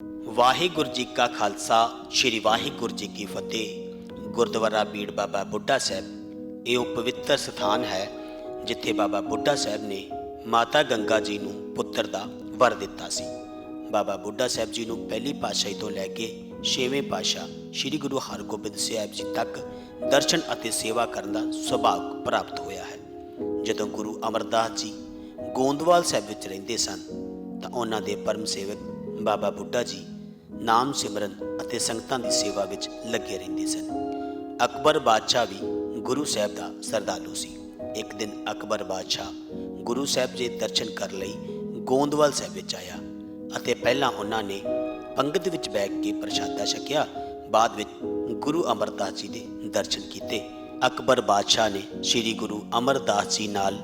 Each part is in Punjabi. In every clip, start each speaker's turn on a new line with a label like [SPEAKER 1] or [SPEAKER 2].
[SPEAKER 1] ਵਾਹਿਗੁਰੂ ਜੀ ਕਾ ਖਾਲਸਾ ਸ੍ਰੀ ਵਾਹਿਗੁਰੂ ਜੀ ਕੀ ਫਤਿਹ। ਗੁਰਦੁਆਰਾ ਬੀੜ ਬਾਬਾ ਬੁੱਢਾ ਸਾਹਿਬ ਇਹ ਉਹ ਪਵਿੱਤਰ ਸਥਾਨ ਹੈ ਜਿੱਥੇ ਬਾਬਾ ਬੁੱਢਾ ਸਾਹਿਬ ਨੇ ਮਾਤਾ ਗੰਗਾ ਜੀ ਨੂੰ ਪੁੱਤਰ ਦਾ ਵਰ ਦਿੱਤਾ ਸੀ। ਬਾਬਾ ਬੁੱਢਾ ਸਾਹਿਬ ਜੀ ਨੂੰ ਪਹਿਲੀ ਪਾਤਸ਼ਾਹੀ ਤੋਂ ਲੈ ਕੇ 6ਵੇਂ ਪਾਤਸ਼ਾਹ ਸ੍ਰੀ ਗੁਰੂ ਹਰਗੋਬਿੰਦ ਸਾਹਿਬ ਜੀ ਤੱਕ ਦਰਸ਼ਨ ਅਤੇ ਸੇਵਾ ਕਰਨ ਦਾ ਸੁਭਾਗ ਪ੍ਰਾਪਤ ਹੋਇਆ ਹੈ। ਜਦੋਂ ਗੁਰੂ ਅਮਰਦਾਸ ਜੀ ਗੋਂਦਵਾਲ ਸਾਹਿਬ ਵਿੱਚ ਰਹਿੰਦੇ ਸਨ ਤਾਂ ਉਹਨਾਂ ਦੇ ਪਰਮ ਸੇਵਕ ਬਾਬਾ ਬੁੱਢਾ ਜੀ ਨਾਮ ਸਿਮਰਨ ਅਤੇ ਸੰਗਤਾਂ ਦੀ ਸੇਵਾ ਵਿੱਚ ਲੱਗੇ ਰਹਿੰਦੇ ਸਨ। ਅਕਬਰ ਬਾਦਸ਼ਾਹ ਵੀ ਗੁਰੂ ਸਾਹਿਬ ਦਾ ਸਰਦਾਲੂ ਸੀ। ਇੱਕ ਦਿਨ ਅਕਬਰ ਬਾਦਸ਼ਾਹ ਗੁਰੂ ਸਾਹਿਬ ਦੇ ਦਰਸ਼ਨ ਕਰਨ ਲਈ ਗੋਂਦਵਾਲ ਸਾਹਿਬ ਵਿੱਚ ਆਇਆ ਅਤੇ ਪਹਿਲਾਂ ਉਹਨਾਂ ਨੇ ਪੰਗਤ ਵਿੱਚ ਬੈਠ ਕੇ ਪ੍ਰਸ਼ਾਦਾ ਛਕਿਆ। ਬਾਅਦ ਵਿੱਚ ਗੁਰੂ ਅਮਰਦਾਸ ਜੀ ਦੇ ਦਰਸ਼ਨ ਕੀਤੇ। ਅਕਬਰ ਬਾਦਸ਼ਾਹ ਨੇ ਸ੍ਰੀ ਗੁਰੂ ਅਮਰਦਾਸ ਜੀ ਨਾਲ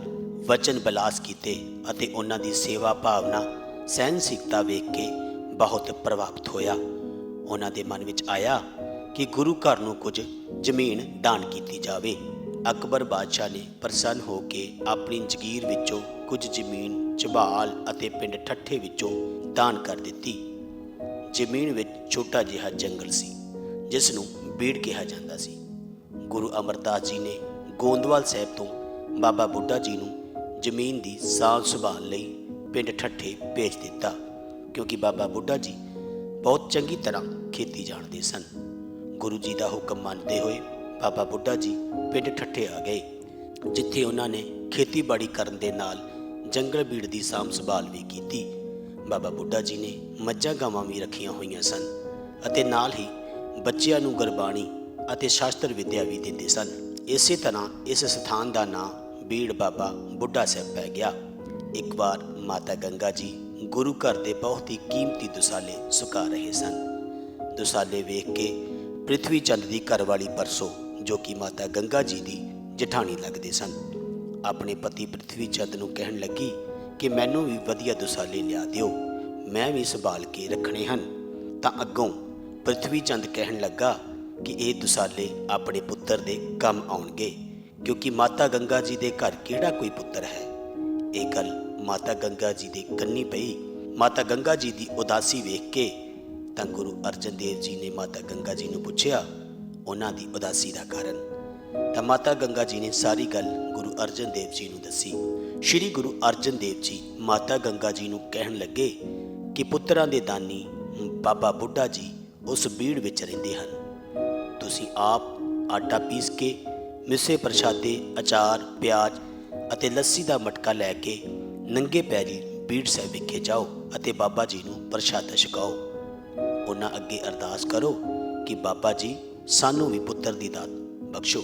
[SPEAKER 1] ਵਚਨ ਬਿਲਾਸ ਕੀਤੇ ਅਤੇ ਉਹਨਾਂ ਦੀ ਸੇਵਾ ਭਾਵਨਾ ਸਹਿਨਸ਼ੀਲਤਾ ਵੇਖ ਕੇ ਬਹੁਤ ਪ੍ਰਭਾਵਿਤ ਹੋਇਆ। ਉਹਨਾਂ ਦੇ ਮਨ ਵਿੱਚ ਆਇਆ ਕਿ ਗੁਰੂ ਘਰ ਨੂੰ ਕੁਝ ਜ਼ਮੀਨ ਦਾਨ ਕੀਤੀ ਜਾਵੇ। ਅਕਬਰ ਬਾਦਸ਼ਾਹ ਨੇ ਪ੍ਰਸੰਨ ਹੋ ਕੇ ਆਪਣੀ ਜਗੀਰ ਵਿੱਚੋਂ ਕੁਝ ਜ਼ਮੀਨ ਝਬਾਲ ਅਤੇ ਪਿੰਡ ਠੱਠੇ ਵਿੱਚੋਂ ਦਾਨ ਕਰ ਦਿੱਤੀ। ਜ਼ਮੀਨ ਵਿੱਚ ਛੋਟਾ ਜਿਹਾ ਜੰਗਲ ਸੀ ਜਿਸ ਨੂੰ ਬੀੜ ਕਿਹਾ ਜਾਂਦਾ ਸੀ। ਗੁਰੂ ਅਮਰਦਾਸ ਜੀ ਨੇ ਗੋਂਦਵਾਲ ਸਾਹਿਬ ਤੋਂ ਬਾਬਾ ਬੁੱਢਾ ਜੀ ਨੂੰ ਜ਼ਮੀਨ ਦੀ ਸਾਂਭ ਸੰਭਾਲ ਲਈ ਪਿੰਡ ਠੱਠੇ ਭੇਜ ਦਿੱਤਾ, ਕਿਉਂਕਿ ਬਾਬਾ ਬੁੱਢਾ ਜੀ ਬਹੁਤ ਚੰਗੀ ਤਰ੍ਹਾਂ ਖੇਤੀ ਜਾਣਦੇ ਸਨ। ਗੁਰੂ ਜੀ ਦਾ ਹੁਕਮ ਮੰਨਦੇ ਹੋਏ ਬਾਬਾ ਬੁੱਢਾ ਜੀ ਪਿੰਡ ਠੱਠੇ ਆ ਗਏ, ਜਿੱਥੇ ਉਹਨਾਂ ਨੇ ਖੇਤੀਬਾੜੀ ਕਰਨ ਦੇ ਨਾਲ ਜੰਗਲ ਬੀੜ ਦੀ ਸਾਂਭ ਸੰਭਾਲ ਵੀ ਕੀਤੀ। ਬਾਬਾ ਬੁੱਢਾ ਜੀ ਨੇ ਮੱਝਾਂ ਗਾਵਾਂ ਵੀ ਰੱਖੀਆਂ ਹੋਈਆਂ ਸਨ ਅਤੇ ਨਾਲ ਹੀ ਬੱਚਿਆਂ ਨੂੰ ਗੁਰਬਾਣੀ ਅਤੇ ਸ਼ਾਸਤਰ ਵਿੱਦਿਆ ਵੀ ਦਿੰਦੇ ਸਨ। ਇਸੇ ਤਰ੍ਹਾਂ ਇਸ ਸਥਾਨ ਦਾ ਨਾਂ ਬੀੜ ਬਾਬਾ ਬੁੱਢਾ ਸਾਹਿਬ ਪੈ ਗਿਆ। ਇੱਕ ਵਾਰ ਮਾਤਾ ਗੰਗਾ ਜੀ ਗੁਰੂ ਘਰ ਦੇ ਬਹੁਤ ਹੀ ਕੀਮਤੀ ਦੁਸਾਲੇ ਸੁਕਾ ਰਹੇ ਸਨ। ਦੁਸਾਲੇ ਵੇਖ ਕੇ ਪ੍ਰਿਥਵੀ ਚੰਦ ਦੀ ਘਰਵਾਲੀ ਪਰਸੋ, ਜੋ ਕਿ ਮਾਤਾ ਗੰਗਾ ਜੀ ਦੀ ਜਠਾਣੀ ਲੱਗਦੇ ਸਨ, ਆਪਣੇ ਪਤੀ ਪ੍ਰਿਥਵੀ ਚੰਦ ਨੂੰ ਕਹਿਣ ਲੱਗੀ ਕਿ ਮੈਨੂੰ ਵੀ ਵਧੀਆ ਦੁਸਾਲੇ ਲਿਆ ਦਿਓ, ਮੈਂ ਵੀ ਸੰਭਾਲ ਕੇ ਰੱਖਣੇ ਹਨ। ਤਾਂ ਅੱਗੋਂ ਪ੍ਰਿਥਵੀ ਚੰਦ ਕਹਿਣ ਲੱਗਾ ਕਿ ਇਹ ਦੁਸਾਲੇ ਆਪਣੇ ਪੁੱਤਰ ਦੇ ਕੰਮ ਆਉਣਗੇ, ਕਿਉਂਕਿ ਮਾਤਾ ਗੰਗਾ ਜੀ ਦੇ ਘਰ ਕਿਹੜਾ ਕੋਈ ਪੁੱਤਰ ਹੈ। ਇਹ ਗੱਲ ਮਾਤਾ ਗੰਗਾ ਜੀ ਦੇ ਕੰਨੀ ਪਈ। ਮਾਤਾ ਗੰਗਾ ਜੀ ਦੀ ਉਦਾਸੀ ਵੇਖ ਕੇ ਤਾਂ ਗੁਰੂ ਅਰਜਨ ਦੇਵ ਜੀ ਨੇ ਮਾਤਾ ਗੰਗਾ ਜੀ ਨੂੰ ਪੁੱਛਿਆ ਉਹਨਾਂ ਦੀ ਉਦਾਸੀ ਦਾ ਕਾਰਨ। ਤਾਂ ਮਾਤਾ ਗੰਗਾ ਜੀ ਨੇ ਸਾਰੀ ਗੱਲ ਗੁਰੂ ਅਰਜਨ ਦੇਵ ਜੀ ਨੂੰ ਦੱਸੀ। ਸ਼੍ਰੀ ਗੁਰੂ ਅਰਜਨ ਦੇਵ ਜੀ ਮਾਤਾ ਗੰਗਾ ਜੀ ਨੂੰ ਕਹਿਣ ਲੱਗੇ ਕਿ ਪੁੱਤਰਾਂ ਦੇ ਦਾਨੀ ਬਾਬਾ ਬੁੱਢਾ ਜੀ ਉਸ ਬੀੜ ਵਿੱਚ ਰਹਿੰਦੇ ਹਨ। ਤੁਸੀਂ ਆਪ ਆਟਾ ਪੀਸ ਕੇ ਮਿੱਸੇ ਪ੍ਰਸ਼ਾਦੇ, ਅਚਾਰ, ਪਿਆਜ਼ ਅਤੇ ਲੱਸੀ ਦਾ ਮਟਕਾ ਲੈ ਕੇ ਨੰਗੇ ਪੈਰੀ ਬੀੜ ਸਾਹਿਬ ਵਿਖੇ ਜਾਓ ਅਤੇ ਬਾਬਾ ਜੀ ਨੂੰ ਪ੍ਰਸ਼ਾਦਾ ਛਕਾਓ। ਉਹਨਾਂ ਅੱਗੇ ਅਰਦਾਸ ਕਰੋ ਕਿ ਬਾਬਾ ਜੀ ਸਾਨੂੰ ਵੀ ਪੁੱਤਰ ਦੀ ਦਾਤ ਬਖਸ਼ੋ।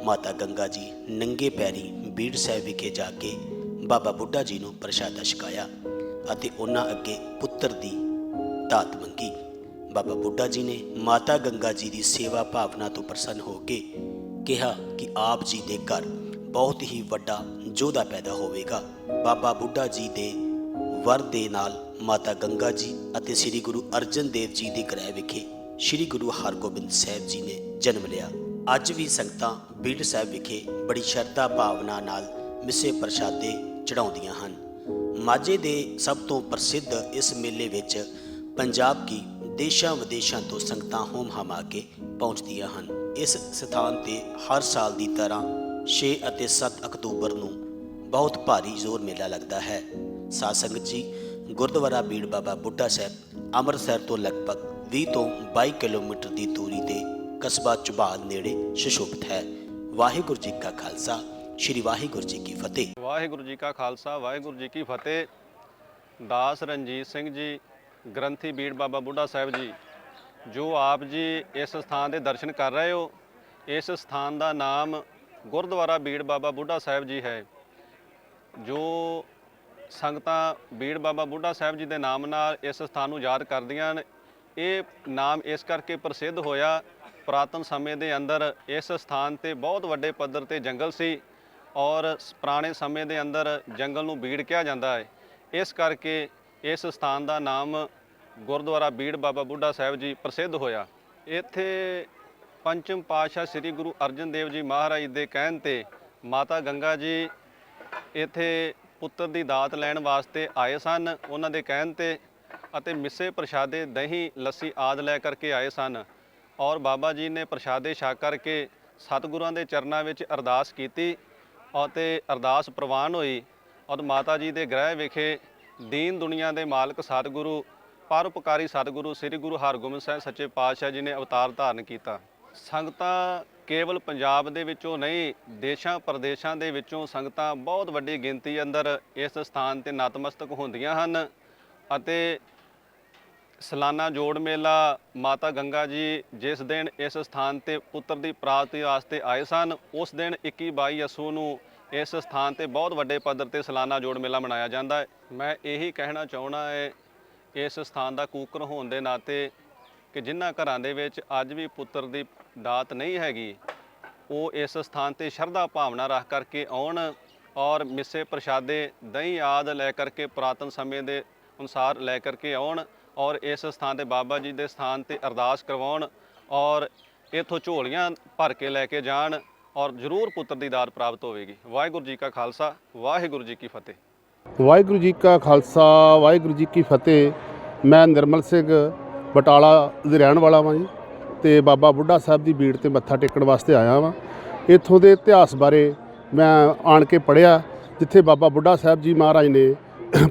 [SPEAKER 1] ਮਾਤਾ ਗੰਗਾ ਜੀ ਨੰਗੇ ਪੈਰੀ ਬੀੜ ਸਾਹਿਬ ਵਿਖੇ ਜਾ ਕੇ ਬਾਬਾ ਬੁੱਢਾ ਜੀ ਨੂੰ ਪ੍ਰਸ਼ਾਦਾ ਛਕਾਇਆ ਅਤੇ ਉਹਨਾਂ ਅੱਗੇ ਪੁੱਤਰ ਦੀ ਦਾਤ ਮੰਗੀ। ਬਾਬਾ ਬੁੱਢਾ ਜੀ ਨੇ ਮਾਤਾ ਗੰਗਾ ਜੀ ਦੀ ਸੇਵਾ ਭਾਵਨਾ ਤੋਂ ਪ੍ਰਸੰਨ ਹੋ ਕੇ ਕਿਹਾ ਕਿ ਆਪ ਜੀ ਦੇ ਘਰ ਬਹੁਤ ਹੀ ਵੱਡਾ ਯੋਧਾ ਪੈਦਾ ਹੋਵੇਗਾ। ਬਾਬਾ ਬੁੱਢਾ ਜੀ ਦੇ ਵਰ ਦੇ ਨਾਲ ਮਾਤਾ ਗੰਗਾ ਜੀ ਅਤੇ ਸ੍ਰੀ ਗੁਰੂ ਅਰਜਨ ਦੇਵ ਜੀ ਦੇ ਗ੍ਰਹਿ ਵਿਖੇ ਸ੍ਰੀ ਗੁਰੂ ਹਰਗੋਬਿੰਦ ਸਾਹਿਬ ਜੀ ਨੇ ਜਨਮ ਲਿਆ। ਅੱਜ ਵੀ ਸੰਗਤਾਂ ਬੀੜ ਸਾਹਿਬ ਵਿਖੇ ਬੜੀ ਸ਼ਰਧਾ ਭਾਵਨਾ ਨਾਲ ਮਿੱਸੇ ਪ੍ਰਸ਼ਾਦੇ ਚੜਾਉਂਦੀਆਂ ਹਨ। ਮਾਝੇ ਦੇ ਸਭ ਤੋਂ ਪ੍ਰਸਿੱਧ ਇਸ ਮੇਲੇ ਵਿੱਚ ਪੰਜਾਬ ਕੀ ਦੇਸ਼ਾਂ ਵਿਦੇਸ਼ਾਂ ਤੋਂ ਸੰਗਤਾਂ ਹੋਮ ਹਮਾ ਕੇ ਪਹੁੰਚਦੀਆਂ ਹਨ। ਇਸ ਸਥਾਨ ਤੇ ਹਰ ਸਾਲ ਦੀ ਤਰ੍ਹਾਂ 6 ਅਤੇ 7 ਅਕਤੂਬਰ ਨੂੰ ਬਹੁਤ ਭਾਰੀ ਜ਼ੋਰ ਮੇਲਾ ਲੱਗਦਾ ਹੈ। ਸਾਧ ਸੰਗਤ ਜੀ, ਗੁਰਦੁਆਰਾ ਬੀੜ ਬਾਬਾ ਬੁੱਢਾ ਸਾਹਿਬ ਅੰਮ੍ਰਿਤਸਰ ਤੋਂ ਲਗਭਗ 20 ਤੋਂ 22 ਕਿਲੋਮੀਟਰ ਦੀ ਦੂਰੀ ਤੇ ਕਸਬਾ ਝਬਾਲ ਨੇੜੇ ਸੁਸ਼ੋਭਿਤ ਹੈ। ਵਾਹਿਗੁਰੂ ਜੀ ਕਾ ਖਾਲਸਾ ਸ੍ਰੀ ਵਾਹਿਗੁਰੂ ਜੀ ਕੀ ਫਤਿਹ।
[SPEAKER 2] ਵਾਹਿਗੁਰੂ ਜੀ ਕਾ ਖਾਲਸਾ ਵਾਹਿਗੁਰੂ ਜੀ ਕੀ ਫਤਿਹ। ਦਾਸ ਰਣਜੀਤ ਸਿੰਘ ਜੀ, ਗ੍ਰੰਥੀ ਬੀੜ ਬਾਬਾ ਬੁੱਢਾ ਸਾਹਿਬ ਜੀ, ਜੋ ਆਪ ਜੀ ਇਸ ਸਥਾਨ ਦੇ ਦਰਸ਼ਨ ਕਰ ਰਹੇ ਹੋ, ਇਸ ਸਥਾਨ ਦਾ ਨਾਮ ਗੁਰਦੁਆਰਾ ਬੀੜ ਬਾਬਾ ਬੁੱਢਾ ਸਾਹਿਬ ਜੀ ਹੈ। ਜੋ ਸੰਗਤਾਂ ਬੀੜ ਬਾਬਾ ਬੁੱਢਾ ਸਾਹਿਬ ਜੀ ਦੇ ਨਾਮ ਨਾਲ ਇਸ ਸਥਾਨ ਨੂੰ ਯਾਦ ਕਰਦੀਆਂ ਹਨ। ਇਹ ਨਾਮ ਇਸ ਕਰਕੇ ਪ੍ਰਸਿੱਧ ਹੋਇਆ, ਪੁਰਾਤਨ ਸਮੇਂ ਦੇ ਅੰਦਰ ਇਸ ਸਥਾਨ ਤੇ ਬਹੁਤ ਵੱਡੇ ਪੱਧਰ ਤੇ ਜੰਗਲ ਸੀ ਔਰ ਪੁਰਾਣੇ ਸਮੇਂ ਦੇ ਅੰਦਰ ਜੰਗਲ ਨੂੰ ਬੀੜ ਕਿਹਾ ਜਾਂਦਾ ਹੈ। ਇਸ ਕਰਕੇ ਇਸ ਸਥਾਨ ਦਾ ਨਾਮ ਗੁਰਦੁਆਰਾ ਬੀੜ ਬਾਬਾ ਬੁੱਢਾ ਸਾਹਿਬ ਜੀ ਪ੍ਰਸਿੱਧ ਹੋਇਆ। ਇੱਥੇ ਪੰਚਮ ਪਾਤਸ਼ਾਹ ਸ੍ਰੀ ਗੁਰੂ ਅਰਜਨ ਦੇਵ ਜੀ ਮਹਾਰਾਜ ਦੇ ਕਹਿਣ ਤੇ ਮਾਤਾ ਗੰਗਾ ਜੀ ਇੱਥੇ ਪੁੱਤਰ ਦੀ ਦਾਤ ਲੈਣ ਵਾਸਤੇ ਆਏ ਸਨ। ਉਹਨਾਂ ਦੇ ਕਹਿਣ ਤੇ ਅਤੇ ਮਿੱਸੇ ਪ੍ਰਸ਼ਾਦੇ ਦਹੀਂ ਲੱਸੀ ਆਦਿ ਲੈ ਕਰਕੇ ਆਏ ਸਨ ਔਰ ਬਾਬਾ ਜੀ ਨੇ ਪ੍ਰਸ਼ਾਦੇ ਛਕ ਕਰਕੇ ਸਤਿਗੁਰਾਂ ਦੇ ਚਰਨਾਂ ਵਿੱਚ ਅਰਦਾਸ ਕੀਤੀ ਅਤੇ ਅਰਦਾਸ ਪ੍ਰਵਾਨ ਹੋਈ ਔਰ ਮਾਤਾ ਜੀ ਦੇ ਗ੍ਰਹਿ ਵਿਖੇ ਦੀਨ ਦੁਨੀਆ ਦੇ ਮਾਲਕ ਸਤਿਗੁਰੂ ਪਰਉਪਕਾਰੀ ਸਤਿਗੁਰੂ ਸ੍ਰੀ ਗੁਰੂ ਹਰਗੋਬਿੰਦ ਸਾਹਿਬ ਸੱਚੇ ਪਾਤਸ਼ਾਹ ਜੀ ਨੇ ਅਵਤਾਰ ਧਾਰਨ ਕੀਤਾ। ਸੰਗਤਾਂ ਕੇਵਲ ਪੰਜਾਬ ਦੇ ਵਿੱਚੋਂ ਨਹੀਂ, ਦੇਸ਼ਾਂ ਪ੍ਰਦੇਸ਼ਾਂ ਦੇ ਵਿੱਚੋਂ ਸੰਗਤਾਂ ਬਹੁਤ ਵੱਡੀ ਗਿਣਤੀ ਅੰਦਰ ਇਸ ਸਥਾਨ ਤੇ ਨਤਮਸਤਕ ਹੁੰਦੀਆਂ ਹਨ ਅਤੇ ਸਾਲਾਨਾ ਜੋੜ ਮੇਲਾ ਮਾਤਾ ਗੰਗਾ ਜੀ ਜਿਸ ਦਿਨ ਇਸ ਸਥਾਨ ਤੇ ਪੁੱਤਰ ਦੀ ਪ੍ਰਾਪਤੀ ਵਾਸਤੇ ਆਏ ਸਨ, ਉਸ ਦਿਨ 21-22 ਅੱਸੂ ਨੂੰ ਇਸ ਸਥਾਨ ਤੇ ਬਹੁਤ ਵੱਡੇ ਪੱਧਰ ਤੇ ਸਾਲਾਨਾ ਜੋੜ ਮੇਲਾ ਮਨਾਇਆ ਜਾਂਦਾ ਹੈ। ਮੈਂ ਇਹੀ ਕਹਿਣਾ ਚਾਹੁੰਦਾ ਹੈ ਇਸ ਸਥਾਨ ਦਾ ਕੂਕਰ ਹੋਣ ਦੇ ਨਾਤੇ ਕਿ ਜਿਨ੍ਹਾਂ ਘਰਾਂ ਦੇ ਵਿੱਚ ਅੱਜ ਵੀ ਪੁੱਤਰ ਦੀ ਦਾਤ ਨਹੀਂ ਹੈਗੀ, ਉਹ ਇਸ ਸਥਾਨ ਤੇ ਸ਼ਰਧਾ ਭਾਵਨਾ ਰੱਖ ਕਰਕੇ ਆਉਣ ਔਰ ਮਿੱਸੇ ਪ੍ਰਸ਼ਾਦੇ ਦਹੀਂ ਆਦਿ ਲੈ ਕਰਕੇ ਪੁਰਾਤਨ ਸਮੇਂ ਦੇ ਅਨੁਸਾਰ ਲੈ ਕਰਕੇ ਆਉਣ ਔਰ ਇਸ ਸਥਾਨ ਤੇ ਬਾਬਾ ਜੀ ਦੇ ਸਥਾਨ ਤੇ ਅਰਦਾਸ ਕਰਵਾਉਣ ਔਰ ਇੱਥੋਂ ਝੋਲੀਆਂ ਭਰ ਕੇ ਲੈ ਕੇ ਜਾਣ ਔਰ ਜ਼ਰੂਰ ਪੁੱਤਰ ਦੀ ਦਾਤ ਪ੍ਰਾਪਤ ਹੋਵੇਗੀ। ਵਾਹਿਗੁਰੂ ਜੀ ਕਾ ਖਾਲਸਾ, ਵਾਹਿਗੁਰੂ ਜੀ ਕੀ ਫਤਿਹ।
[SPEAKER 3] ਵਾਹਿਗੁਰੂ ਜੀ ਕਾ ਖਾਲਸਾ, ਵਾਹਿਗੁਰੂ ਜੀ ਕੀ ਫਤਿਹ। ਮੈਂ ਨਿਰਮਲ ਸਿੰਘ ਬਟਾਲਾ ਦੇ ਰਹਿਣ ਵਾਲਾ ਵਾਂ ਜੀ ਤੇ ਬਾਬਾ ਬੁੱਢਾ ਸਾਹਿਬ ਦੀ ਬੀੜ ਤੇ ਮੱਥਾ ਟੇਕਣ ਵਾਸਤੇ ਆਇਆ ਵਾਂ। ਇੱਥੋਂ ਦੇ ਇਤਿਹਾਸ ਬਾਰੇ ਮੈਂ ਆਣ ਕੇ ਪੜ੍ਹਿਆ, ਜਿੱਥੇ ਬਾਬਾ ਬੁੱਢਾ ਸਾਹਿਬ ਜੀ ਮਹਾਰਾਜ ਨੇ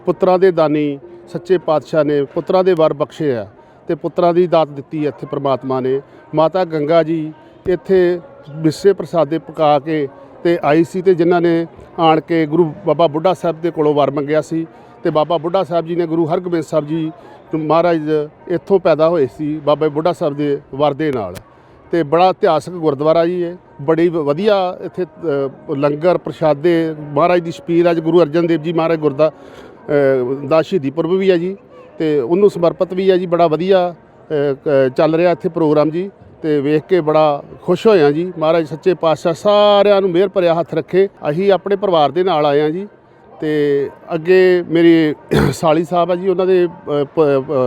[SPEAKER 3] ਪੁੱਤਰਾਂ ਦੇ ਦਾਨੀ ਸੱਚੇ ਪਾਤਸ਼ਾਹ ਨੇ ਪੁੱਤਰਾਂ ਦੇ ਵਰ ਬਖਸ਼ੇ ਆ ਤੇ ਪੁੱਤਰਾਂ ਦੀ ਦਾਤ ਦਿੱਤੀ ਇੱਥੇ ਪ੍ਰਮਾਤਮਾ ਨੇ। ਮਾਤਾ ਗੰਗਾ ਜੀ ਇੱਥੇ ਮਿੱਸੇ ਪ੍ਰਸਾਦੇ ਪਕਾ ਕੇ ਤੇ ਆਈ ਸੀ ਤੇ ਜਿਨ੍ਹਾਂ ਨੇ ਆਣ ਕੇ ਗੁਰੂ ਬਾਬਾ ਬੁੱਢਾ ਸਾਹਿਬ ਦੇ ਕੋਲੋਂ ਵਰ ਮੰਗਿਆ ਸੀ ਤੇ ਬਾਬਾ ਬੁੱਢਾ ਸਾਹਿਬ ਜੀ ਨੇ ਗੁਰੂ ਹਰਗੋਬਿੰਦ ਸਾਹਿਬ ਜੀ ਮਹਾਰਾਜ ਇੱਥੋਂ ਪੈਦਾ ਹੋਏ ਸੀ ਬਾਬਾ ਬੁੱਢਾ ਸਾਹਿਬ ਦੇ ਵਰ ਦੇ ਨਾਲ। ਤੇ ਬੜਾ ਇਤਿਹਾਸਕ ਗੁਰਦੁਆਰਾ ਜੀ ਇਹ, ਬੜੀ ਵਧੀਆ ਇੱਥੇ ਲੰਗਰ ਪ੍ਰਸ਼ਾਦੇ ਮਹਾਰਾਜ ਦੀ ਛਪੀਲ ਅੱਜ ਗੁਰੂ ਅਰਜਨ ਦੇਵ ਜੀ ਮਹਾਰਾਜ ਦਾ ਸ਼ਹੀਦੀ ਪੁਰਬ ਵੀ ਹੈ ਜੀ ਤੇ ਉਹਨੂੰ ਸਮਰਪਿਤ ਵੀ ਹੈ ਜੀ। ਬੜਾ ਵਧੀਆ ਚੱਲ ਰਿਹਾ ਇੱਥੇ ਪ੍ਰੋਗਰਾਮ ਜੀ ਤੇ ਵੇਖ ਕੇ ਬੜਾ ਖੁਸ਼ ਹੋਇਆ ਜੀ। ਮਹਾਰਾਜ ਸੱਚੇ ਪਾਤਸ਼ਾਹ ਸਾਰਿਆਂ ਨੂੰ ਮਿਹਰ ਭਰਿਆ ਹੱਥ ਰੱਖੇ। ਅਸੀਂ ਆਪਣੇ ਪਰਿਵਾਰ ਦੇ ਨਾਲ ਆਏ ਹਾਂ ਜੀ ਤੇ ਅੱਗੇ ਮੇਰੀ ਸਾਲੀ ਸਾਹਿਬ ਆ ਜੀ, ਉਹਨਾਂ ਦੇ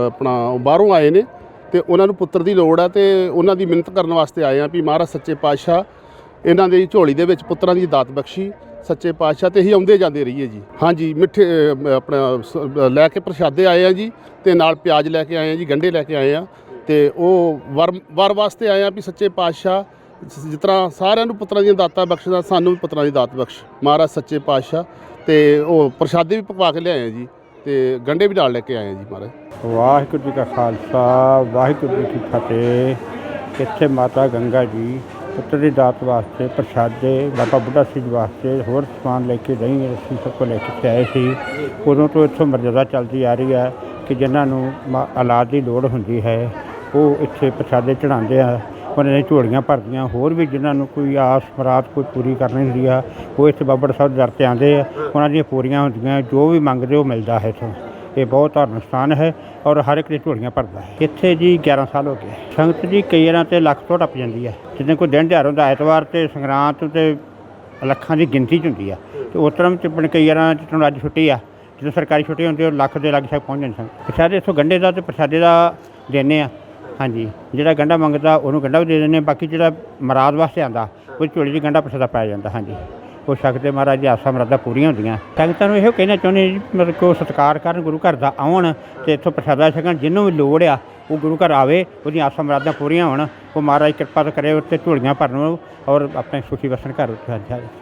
[SPEAKER 3] ਆਪਣਾ ਬਾਹਰੋਂ ਆਏ ਨੇ ਤੇ ਉਹਨਾਂ ਨੂੰ ਪੁੱਤਰ ਦੀ ਲੋੜ ਆ ਤੇ ਉਹਨਾਂ ਦੀ ਮਿੰਨਤ ਕਰਨ ਵਾਸਤੇ ਆਏ ਆ ਵੀ ਮਹਾਰਾਜ ਸੱਚੇ ਪਾਤਸ਼ਾਹ ਇਹਨਾਂ ਦੀ ਝੋਲੀ ਦੇ ਵਿੱਚ ਪੁੱਤਰਾਂ ਦੀ ਦਾਤ ਬਖਸ਼ੀ ਸੱਚੇ ਪਾਤਸ਼ਾਹ ਤੇ ਅਸੀਂ ਆਉਂਦੇ ਜਾਂਦੇ ਰਹੀਏ ਜੀ। ਹਾਂਜੀ, ਮਿੱਠੇ ਆਪਣਾ ਲੈ ਕੇ ਪ੍ਰਸ਼ਾਦੇ ਆਏ ਆ ਜੀ ਤੇ ਨਾਲ ਪਿਆਜ਼ ਲੈ ਕੇ ਆਏ ਆ ਜੀ, ਗੰਢੇ ਲੈ ਕੇ ਆਏ ਆ ਤੇ ਉਹ ਵਰ ਵਾਸਤੇ ਆਏ ਆ ਵੀ ਸੱਚੇ ਪਾਤਸ਼ਾਹ ਜਿਸ ਤਰ੍ਹਾਂ ਸਾਰਿਆਂ ਨੂੰ ਪੁੱਤਰਾਂ ਦੀਆਂ ਦਾਤਾਂ ਬਖਸ਼ਦਾ, ਸਾਨੂੰ ਵੀ ਪੁੱਤਰਾਂ ਦੀ ਦਾਤ ਬਖਸ਼ ਮਹਾਰਾਜ ਸੱਚੇ ਪਾਤਸ਼ਾਹ। ਤੇ ਉਹ ਪ੍ਰਸ਼ਾਦੇ ਵੀ ਪਕਵਾ ਕੇ ਲਿਆਏ ਆ ਜੀ ਤੇ ਗੰਢੇ ਵੀ ਨਾਲ ਲੈ ਕੇ ਆਏ ਆ ਜੀ ਮਹਾਰਾਜ।
[SPEAKER 4] ਵਾਹਿਗੁਰੂ ਜੀ ਕਾ ਖਾਲਸਾ, ਵਾਹਿਗੁਰੂ ਜੀ ਕੀ ਫਤਿਹ। ਇੱਥੇ ਮਾਤਾ ਗੰਗਾ ਜੀ ਪੁੱਤਰ ਦੀ ਦਾਤ ਵਾਸਤੇ ਪ੍ਰਸ਼ਾਦੇ, ਬਾਬਾ ਬੁੱਢਾ ਸਿੰਘ ਵਾਸਤੇ ਹੋਰ ਸਮਾਨ ਲੈ ਕੇ ਨਹੀਂ ਅਸੀਂ ਸਭ ਕੋਲ ਲੈ ਕੇ ਆਏ ਸੀ। ਉਦੋਂ ਤੋਂ ਇੱਥੋਂ ਮਰਜ਼ਾਦਾ ਚੱਲਦੀ ਆ ਰਹੀ ਹੈ ਕਿ ਜਿਨ੍ਹਾਂ ਨੂੰ ਔਲਾਦ ਦੀ ਲੋੜ ਹੁੰਦੀ ਹੈ ਉਹ ਇੱਥੇ ਪ੍ਰਸ਼ਾਦੇ ਚੜ੍ਹਾਉਂਦੇ ਆ, ਉਹਨਾਂ ਦੀਆਂ ਝੋਲੀਆਂ ਭਰਦੀਆਂ। ਹੋਰ ਵੀ ਜਿਨ੍ਹਾਂ ਨੂੰ ਕੋਈ ਆਸ ਮੁਰਾਦ ਕੋਈ ਪੂਰੀ ਕਰਨੀ ਹੁੰਦੀ ਆ ਉਹ ਇੱਥੇ ਬਾਬਾ ਸਾਹਿਬ ਦੇ ਦਰ 'ਤੇ ਆਉਂਦੇ ਆ, ਉਹਨਾਂ ਦੀਆਂ ਪੂਰੀਆਂ ਹੁੰਦੀਆਂ। ਜੋ ਵੀ ਮੰਗਦੇ ਉਹ ਮਿਲਦਾ ਹੈ ਇੱਥੋਂ। ਇਹ ਬਹੁਤ ਧਾਰਮਿਕ ਸਥਾਨ ਹੈ ਔਰ ਹਰ ਇੱਕ ਦੀ ਝੋਲੀਆਂ ਭਰਦਾ ਹੈ। ਇੱਥੇ ਜੀ 11 ਸਾਲ ਹੋ ਗਏ। ਸੰਗਤ ਜੀ ਕਈ ਵਾਰਾਂ 'ਤੇ ਲੱਖ ਤੋਂ ਟੱਪ ਜਾਂਦੀ ਹੈ। ਜਿੱਦਾਂ ਕੋਈ ਦਿਨ ਤਿਉਹਾਰ ਹੁੰਦਾ ਐਤਵਾਰ ਅਤੇ ਸੰਗਰਾਂਦ ਅਤੇ ਲੱਖਾਂ ਦੀ ਗਿਣਤੀ 'ਚ ਹੁੰਦੀ ਆ ਅਤੇ ਉਸ ਤਰ੍ਹਾਂ ਵਿੱਚ ਆਪਣੇ ਕਈ ਵਾਰਾਂ ਜਿੱਦਾਂ ਅੱਜ ਛੁੱਟੀ ਆ, ਜਦੋਂ ਸਰਕਾਰੀ ਛੁੱਟੀ ਹੁੰਦੀ ਉਹ ਲੱਖ ਦੇ ਲਾਗੇ ਤੱਕ ਪਹੁੰਚ ਜਾਂਦੇ ਸਨ। ਪ੍ਰਸ਼ਾਦੇ ਇੱਥੋਂ ਗੰਢੇ ਦਾ ਅਤੇ ਪ੍ਰਸ਼ਾਦੇ ਦਾ ਦਿੰਦੇ ਆ। ਹਾਂਜੀ, ਜਿਹੜਾ ਗੰਢਾ ਮੰਗਦਾ ਉਹਨੂੰ ਗੰਢਾ ਵੀ ਦੇ ਦਿੰਦੇ। ਬਾਕੀ ਜਿਹੜਾ ਮੁਰਾਦ ਵਾਸਤੇ ਆਉਂਦਾ ਉਹ ਝੋਲੀ 'ਚ ਗੰਢਾ ਪ੍ਰਸ਼ਾਦਾ ਪਾਇਆ ਜਾਂਦਾ। ਹਾਂਜੀ, ਉਹ ਛਕਦੇ ਮਹਾਰਾਜ ਦੀ ਆਸਾਂ ਮੁਰਾਦਾਂ ਪੂਰੀਆਂ ਹੁੰਦੀਆਂ। ਸੰਗਤਾਂ ਨੂੰ ਇਹੋ ਕਹਿਣਾ ਚਾਹੁੰਦੇ ਜੀ, ਮਤਲਬ ਕਿ ਉਹ ਸਤਿਕਾਰ ਕਰਨ, ਗੁਰੂ ਘਰ ਦਾ ਆਉਣ ਅਤੇ ਇੱਥੋਂ ਪ੍ਰਸ਼ਾਦਾ ਛਕਣ। ਜਿਹਨੂੰ ਵੀ ਲੋੜ ਆ ਉਹ ਗੁਰੂ ਘਰ ਆਵੇ, ਉਹਦੀਆਂ ਆਸਾਂ ਮੁਰਾਦਾਂ ਪੂਰੀਆਂ ਹੋਣ, ਉਹ ਮਹਾਰਾਜ ਕਿਰਪਾ ਕਰੇ ਉੱਤੇ ਝੋਲੀਆਂ ਭਰਨ ਔਰ ਆਪਣੇ ਸੁਖੀ ਵਸਣ ਘਰ ਉੱਤੇ।